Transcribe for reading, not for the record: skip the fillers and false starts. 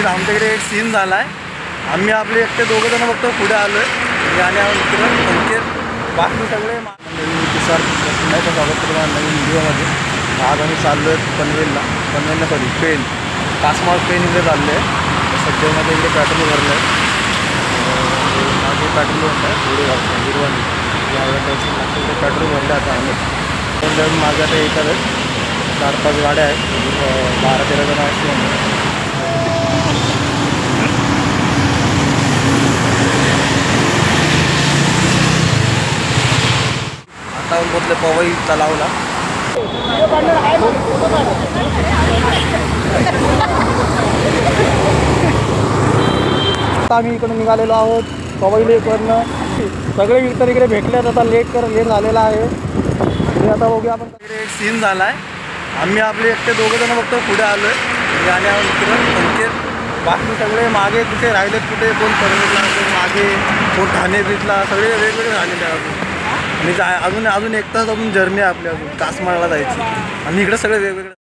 की आमच्याकडे एक सीन झाला आहे. आम्ही आपले एकटे दोघं जण फक्त पुढे आलो आहे आणि मित्र संकेत बाकी सगळे तुषार पुन्हा स्वागत करतो नवीन व्हिडिओमध्ये. आज आम्ही चाललो आहे पनवेलला सॉरी पेन कासमाळ पेन इकडे चाललो आहे. सध्यामध्ये इकडे पेट्रोल भरलं आहे. माझे पेट्रोल भरलं आहे पुढे घालतो गिरवानी इकडे पेट्रोल भरलं आता आम्ही माझ्या ते येतात आहेत 4-5 गाड्या आहेत 12-13 जण असते. आता बोलले पवई चालवला आता आम्ही इकडून निघालेलो आहोत पवईले इकडनं. सगळे मित्र इकडे भेटलेत. आता लेट झालेला आहे. आता बघूया आपण. एक सीन झाला आहे. आम्ही आपले एकटे दोघं जण फक्त पुढे आलो आहे आणि मित्र संकेत बाकी सगळे मागे कुठे राहिलेत कुठे कोण पनवेलला कोण मागे कोण ठाणे बीचला सगळे वेगवेगळे झालेले आहेत. आणि अजून एक तास अजून जर्नी आहे आपली अजून कासमाळला जायची आणि इकडे सगळे वेगवेगळे.